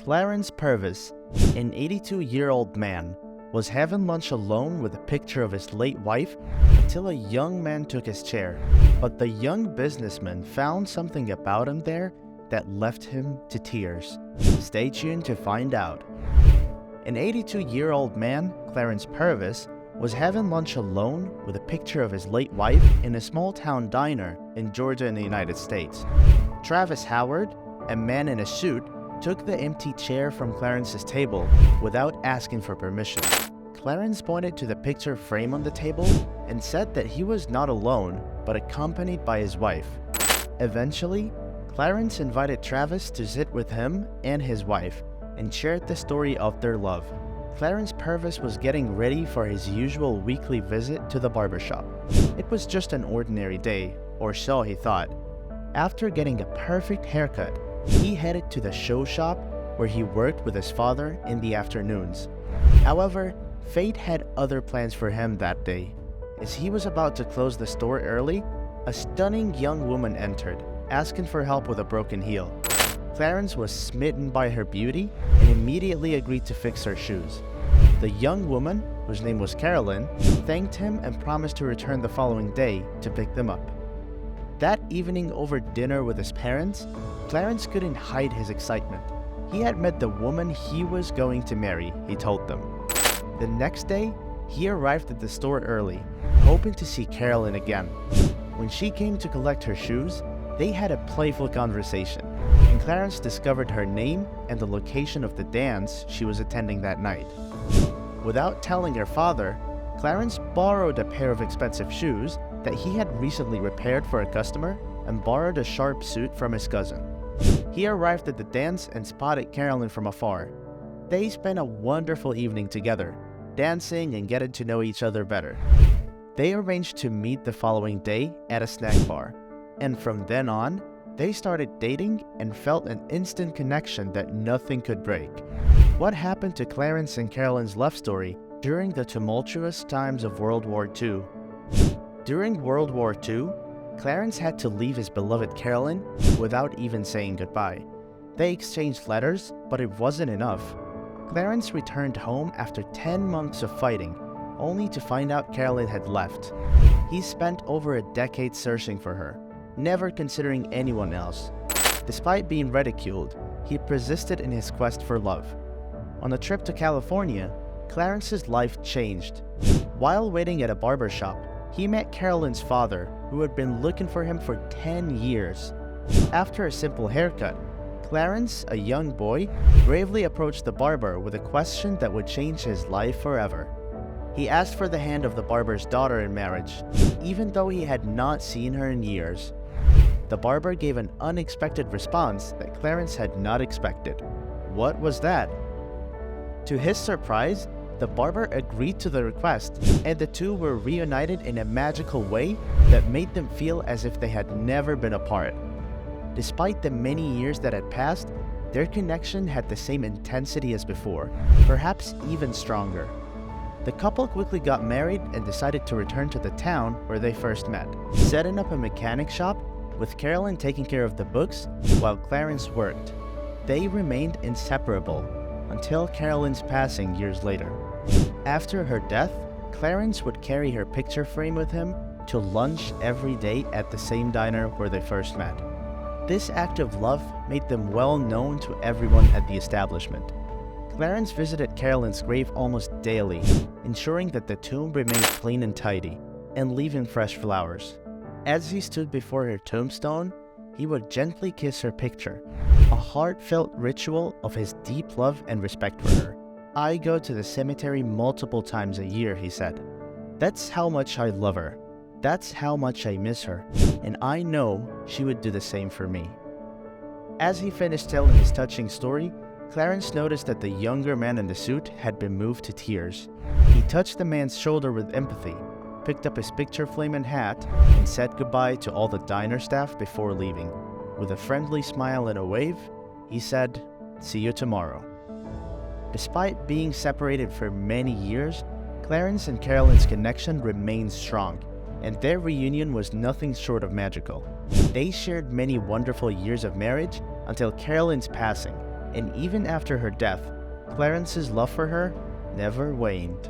Clarence Purvis, an 82-year-old man, was having lunch alone with a picture of his late wife until a young man took his chair. But the young businessman found something about him there that left him to tears. Stay tuned to find out. An 82-year-old man, Clarence Purvis, was having lunch alone with a picture of his late wife in a small-town diner in Georgia in the United States. Travis Howard, a man in a suit, took the empty chair from Clarence's table without asking for permission. Clarence pointed to the picture frame on the table and said that he was not alone, but accompanied by his wife. Eventually, Clarence invited Travis to sit with him and his wife and shared the story of their love. Clarence Purvis was getting ready for his usual weekly visit to the barbershop. It was just an ordinary day, or so he thought. After getting a perfect haircut, he headed to the show shop where he worked with his father in the afternoons. However, fate had other plans for him that day. As he was about to close the store early, a stunning young woman entered, asking for help with a broken heel. Clarence was smitten by her beauty and immediately agreed to fix her shoes. The young woman, whose name was Carolyn, thanked him and promised to return the following day to pick them up. That evening over dinner with his parents, Clarence couldn't hide his excitement. He had met the woman he was going to marry, he told them. The next day, he arrived at the store early, hoping to see Carolyn again. When she came to collect her shoes, they had a playful conversation, and Clarence discovered her name and the location of the dance she was attending that night. Without telling her father, Clarence borrowed a pair of expensive shoes that he had recently repaired for a customer and borrowed a sharp suit from his cousin. He arrived at the dance and spotted Carolyn from afar. They spent a wonderful evening together, dancing and getting to know each other better. They arranged to meet the following day at a snack bar, and from then on, they started dating and felt an instant connection that nothing could break. What happened to Clarence and Carolyn's love story during the tumultuous times of World War II? During World War II, Clarence had to leave his beloved Carolyn without even saying goodbye. They exchanged letters, but it wasn't enough. Clarence returned home after 10 months of fighting, only to find out Carolyn had left. He spent over a decade searching for her, never considering anyone else. Despite being ridiculed, he persisted in his quest for love. On a trip to California, Clarence's life changed. While waiting at a barbershop, he met Carolyn's father, who had been looking for him for 10 years. After a simple haircut, Clarence, a young boy, bravely approached the barber with a question that would change his life forever. He asked for the hand of the barber's daughter in marriage, even though he had not seen her in years. The barber gave an unexpected response that Clarence had not expected. What was that? To his surprise, the barber agreed to the request, and the two were reunited in a magical way that made them feel as if they had never been apart. Despite the many years that had passed, their connection had the same intensity as before, perhaps even stronger. The couple quickly got married and decided to return to the town where they first met, setting up a mechanic shop with Carolyn taking care of the books while Clarence worked. They remained inseparable until Carolyn's passing years later. After her death, Clarence would carry her picture frame with him to lunch every day at the same diner where they first met. This act of love made them well known to everyone at the establishment. Clarence visited Carolyn's grave almost daily, ensuring that the tomb remained clean and tidy, and leaving fresh flowers. As he stood before her tombstone, he would gently kiss her picture, a heartfelt ritual of his deep love and respect for her. "I go to the cemetery multiple times a year," he said. "That's how much I love her. That's how much I miss her, and I know she would do the same for me." As he finished telling his touching story, Clarence noticed that the younger man in the suit had been moved to tears. He touched the man's shoulder with empathy, picked up his picture frame and hat, and said goodbye to all the diner staff before leaving. With a friendly smile and a wave, he said, "See you tomorrow." Despite being separated for many years, Clarence and Carolyn's connection remained strong, and their reunion was nothing short of magical. They shared many wonderful years of marriage until Carolyn's passing, and even after her death, Clarence's love for her never waned.